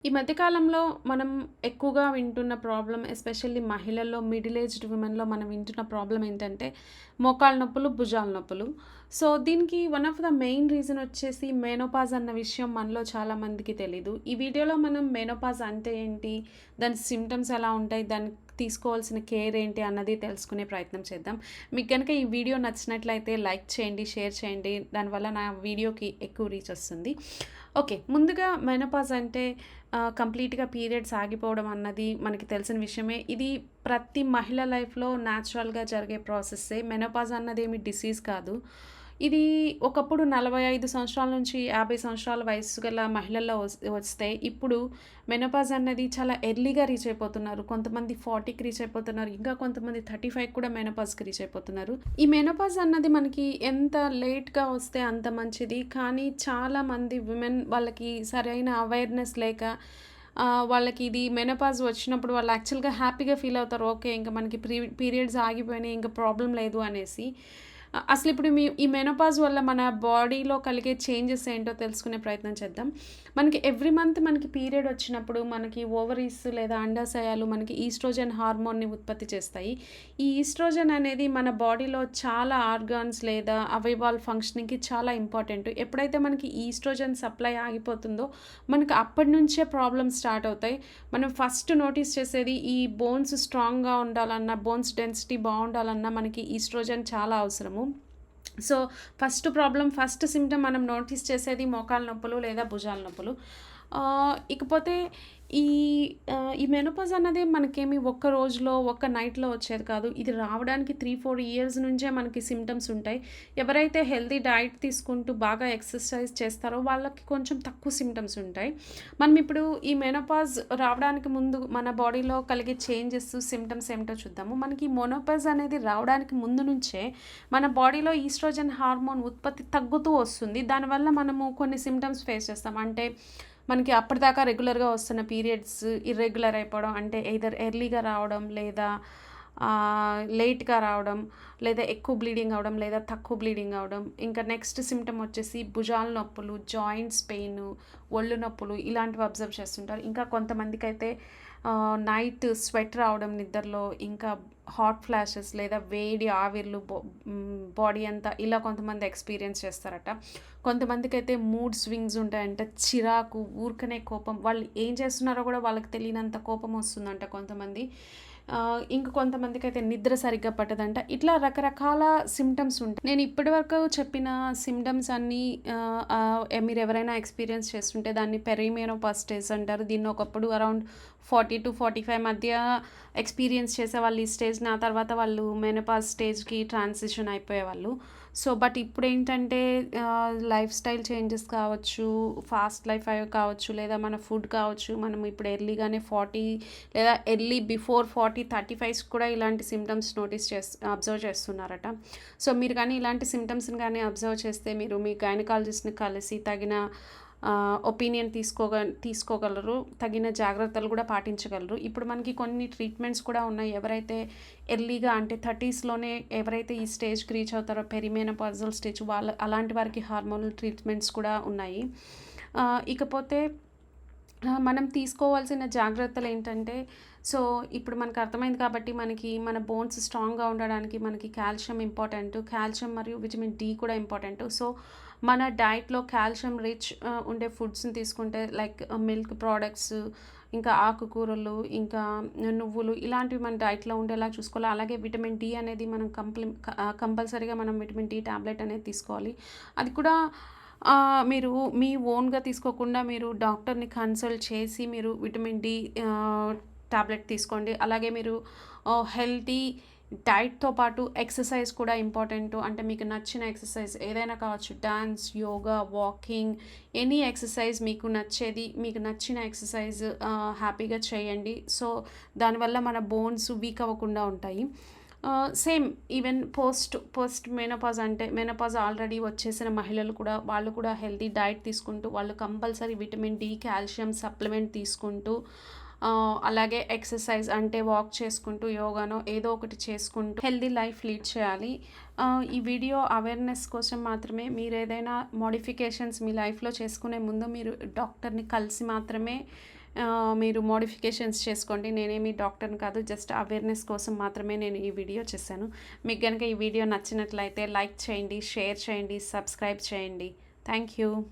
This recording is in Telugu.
ఈ మధ్య కాలంలో మనం ఎక్కువగా వింటున్న ప్రాబ్లమ్ ఎస్పెషల్లీ మహిళల్లో, మిడిల్ ఏజ్డ్ విమెన్‌లో మనం వింటున్న ప్రాబ్లమ్ ఏంటంటే, మోకాళ్ళ నొప్పులు, భుజాల నొప్పులు. సో, దీనికి one of the main reason వచ్చేసి మెనోపాజ్ అన్న విషయం మనలో చాలా మందికి తెలీదు. ఈ వీడియోలో మనం మెనోపాజ్ అంటే ఏంటి? దాని సింప్టమ్స్ ఎలా ఉంటాయి? దానికి తీసుకోవాల్సిన కేర్ ఏంటి అన్నది తెలుసుకునే ప్రయత్నం చేద్దాం. మీకు గనుక ఈ వీడియో నచ్చినట్లయితే లైక్ చేయండి, షేర్ చేయండి. దానివల్ల నా వీడియోకి ఎక్కువ రీచ్ వస్తుంది. ఓకే. ముందుగా మెనోపాజ్ అంటే కంప్లీట్‌గా పీరియడ్స్ ఆగిపోవడం అన్నది మనకి తెలిసిన విషయమే. ఇది ప్రతి మహిళ లైఫ్‌లో న్యాచురల్‌గా జరిగే ప్రాసెస్సే. మెనోపాజ్ అన్నదేమి డిసీజ్ కాదు. ఇది ఒకప్పుడు 45 సంవత్సరాల నుంచి 50 సంవత్సరాల వయస్సు గల మహిళల్లో వస్తే, ఇప్పుడు మెనోపాజ్ అన్నది చాలా ఎర్లీగా రీచ్ అయిపోతున్నారు. కొంతమంది 40కి రీచ్ అయిపోతున్నారు. ఇంకా కొంతమంది 35 కూడా మెనోపాజ్‌కి రీచ్ అయిపోతున్నారు. ఈ మెనోపాజ్ అన్నది మనకి ఎంత లేట్‌గా వస్తే అంత మంచిది. కానీ చాలామంది విమెన్ వాళ్ళకి సరైన అవేర్‌నెస్ లేక వాళ్ళకి ఇది మెనోపాజ్ వచ్చినప్పుడు వాళ్ళు యాక్చువల్‌గా హ్యాపీగా ఫీల్ అవుతారు. ఓకే. ఇంక మనకి పీరియడ్స్ ఆగిపోయినాయి. ఇంక ప్రాబ్లమ్ లేదు అనేసి. అసలిప్పుడు ఈ మెనోపాజ్ వల్ల మన బాడీలో కలిగే చేంజెస్ ఏంటో తెలుసుకునే ప్రయత్నం చేద్దాం. మనకి ఎవ్రీ మంత్ మనకి పీరియడ్ వచ్చినప్పుడు మనకి ఓవరీస్ లేదా అండాశయాలు మనకి ఈస్ట్రోజన్ హార్మోన్‌ని ఉత్పత్తి చేస్తాయి. ఈ ఈస్ట్రోజన్ అనేది మన బాడీలో చాలా ఆర్గాన్స్ లేదా అవయవాల ఫంక్షనింగ్‌కి చాలా ఇంపార్టెంట్. ఎప్పుడైతే మనకి ఈస్ట్రోజన్ సప్లై ఆగిపోతుందో, మనకు అప్పటి నుంచే ప్రాబ్లమ్స్ స్టార్ట్ అవుతాయి. మనం ఫస్ట్ నోటీస్ చేసేది ఈ బోన్స్ స్ట్రాంగ్‌గా ఉండాలన్నా, బోన్స్ డెన్సిటీ బావుండాలన్నా మనకి ఈస్ట్రోజన్ చాలా అవసరము. సో, ఫస్ట్ సింప్టమ్ మనం నోటీస్ చేసేది మోకాళ్ళ నొప్పులు లేదా భుజాల నొప్పులు. ఇకపోతే ఈ ఈ మెనోపాజ్ అన్నది మనకేమి ఒక్క రోజులో, ఒక్క నైట్‌లో వచ్చేది కాదు. ఇది రావడానికి 3, 4 ఇయర్స్ నుంచే మనకి సింప్టమ్స్ ఉంటాయి. ఎవరైతే హెల్తీ డైట్ తీసుకుంటూ బాగా ఎక్సర్సైజ్ చేస్తారో వాళ్ళకి కొంచెం తక్కువ సింప్టమ్స్ ఉంటాయి. మనం ఇప్పుడు ఈ మెనోపాజ్ రావడానికి ముందు మన బాడీలో కలిగే చేంజెస్, సింప్టమ్స్ ఏమిటో చూద్దాము. మనకి మెనోపాజ్ అనేది రావడానికి ముందు నుంచే మన బాడీలో ఈస్ట్రోజన్ హార్మోన్ ఉత్పత్తి తగ్గుతూ వస్తుంది. దానివల్ల మనము కొన్ని సింప్టమ్స్ ఫేస్ చేస్తాం. అంటే మనకి అప్పటిదాకా రెగ్యులర్‌గా వస్తున్న పీరియడ్స్ ఇర్రెగ్యులర్ అయిపోవడం. అంటే ఎయిదర్ ఎర్లీగా రావడం లేదా లేట్‌గా రావడం, లేదా ఎక్కువ బ్లీడింగ్ అవ్వడం, లేదా తక్కువ బ్లీడింగ్ అవ్వడం. ఇంకా నెక్స్ట్ సింప్టమ్ వచ్చేసి భుజాల నొప్పులు, జాయింట్స్ పెయిను, ఒళ్ళు నొప్పులు ఇలాంటివి అబ్జర్వ్ చేస్తుంటారు. ఇంకా కొంతమందికైతే నైట్ స్వెట్ రావడం నిద్రలో, ఇంకా హాట్ ఫ్లాషెస్ లేదా వేడి ఆవిర్లు బాడీ అంతా ఇలా కొంతమంది ఎక్స్‌పీరియన్స్ చేస్తారట. కొంతమందికైతే మూడ్ స్వింగ్స్ ఉంటాయంట. చిరాకు, ఊరికనే కోపం. వాళ్ళు ఏం చేస్తున్నారో కూడా వాళ్ళకి తెలియనంత కోపం వస్తుందంట కొంతమంది. ఇంక కొంతమందికైతే నిద్ర సరిగ్గా పట్టదంట. ఇట్లా రకరకాల సింప్టమ్స్ ఉంటాయి. నేను ఇప్పటివరకు చెప్పిన సింప్టమ్స్ అన్నీ మీరెవరైనా ఎక్స్‌పీరియన్స్ చేస్తుంటే దాన్ని పెరిమెనోపాజ్ స్టేజ్ అంటారు. దీన్ని ఒకప్పుడు అరౌండ్ 40-45 మధ్య ఎక్స్‌పీరియన్స్ చేసేవాళ్ళు ఈ స్టేజ్‌ని. ఆ తర్వాత వాళ్ళు మెనోపాజ్ స్టేజ్‌కి ట్రాన్సిషన్ అయిపోయేవాళ్ళు. సో, బట్ ఇప్పుడేంటంటే లైఫ్ స్టైల్ చేంజెస్ కావచ్చు, ఫాస్ట్ లైఫ్ కావచ్చు, లేదా మన ఫుడ్ కావచ్చు. మనం ఇప్పుడు ఎర్లీగానే 40 లేదా ఎర్లీ బిఫోర్ 40, 35స్ కూడా ఇలాంటి సింప్టమ్స్ అబ్జర్వ్ చేస్తున్నారట. సో, మీరు కానీ ఇలాంటి సింప్టమ్స్‌ని గానీ అబ్జర్వ్ చేస్తే మీరు మీ గైనకాలజిస్ట్‌ని కలిసి తగిన ఒపీనియన్ తీసుకోగలరు. తగిన జాగ్రత్తలు కూడా పాటించగలరు. ఇప్పుడు మనకి కొన్ని ట్రీట్మెంట్స్ కూడా ఉన్నాయి. ఎవరైతే ఎర్లీగా అంటే 30స్‌లోనే ఎవరైతే ఈ స్టేజ్‌కి రీచ్ అవుతారో పెరిమెనోపాజల్ స్టేజ్ అలాంటి వారికి హార్మోనల్ ట్రీట్మెంట్స్ కూడా ఉన్నాయి. ఇకపోతే మనం తీసుకోవాల్సిన జాగ్రత్తలేంటంటే, సో, ఇప్పుడు మనకు అర్థమైంది కాబట్టి మన బోన్స్ స్ట్రాంగ్‌గా ఉండడానికి మనకి కాల్షియం ఇంపార్టెంటు. కాల్షియం మరియు విటమిన్ డి కూడా ఇంపార్టెంటు. సో, మన డైట్‌లో కాల్షియం రిచ్ ఉండే ఫుడ్స్‌ని తీసుకుంటే లైక్ మిల్క్ ప్రొడక్ట్స్, ఇంకా ఆకుకూరలు, ఇంకా నువ్వులు ఇలాంటివి మన డైట్‌లో ఉండేలా చూసుకోవాలి. అలాగే విటమిన్ డి అనేది మనం కంపల్సరీగా మనం విటమిన్ డి టాబ్లెట్ అనేది తీసుకోవాలి. అది కూడా మీరు మీ ఓన్‌గా తీసుకోకుండా మీరు డాక్టర్‌ని కన్సల్ట్ చేసి మీరు విటమిన్ డి టాబ్లెట్ తీసుకోండి. అలాగే మీరు హెల్తీ డైట్‌తో పాటు ఎక్సర్సైజ్ కూడా ఇంపార్టెంటు. అంటే మీకు నచ్చిన ఎక్సర్సైజ్ ఏదైనా కావచ్చు. Dance, yoga, walking, any exercise మీకు నచ్చేది, మీకు నచ్చిన ఎక్సర్సైజ్ హ్యాపీగా చేయండి. సో, దానివల్ల మన బోన్స్ వీక్ అవ్వకుండా ఉంటాయి. సేమ్ ఈవెన్ పోస్ట్ మెనోపాజ్ అంటే మెనోపాజ్ ఆల్రెడీ వచ్చేసిన మహిళలు కూడా వాళ్ళు కూడా హెల్తీ డైట్ తీసుకుంటూ వాళ్ళు compulsory vitamin D, calcium supplement తీసుకుంటూ అలాగే ఎక్సర్సైజ్ అంటే వాక్ చేసుకుంటూ, యోగానో ఏదో ఒకటి చేసుకుంటూ హెల్తీ లైఫ్ లీడ్ చేయాలి. ఈ వీడియో అవేర్‌నెస్ కోసం మాత్రమే. మీరేదైనా మోడిఫికేషన్స్ మీ లైఫ్‌లో చేసుకునే ముందు మీరు డాక్టర్‌ని కలిసి మాత్రమే మీరు మోడిఫికేషన్స్ చేసుకోండి. నేనేమి డాక్టర్‌ని కాదు. జస్ట్ అవేర్‌నెస్ కోసం మాత్రమే నేను ఈ వీడియో చేశాను. మీకు గనుక ఈ వీడియో నచ్చినట్లయితే లైక్ చేయండి, షేర్ చేయండి, సబ్స్క్రైబ్ చేయండి. Thank you.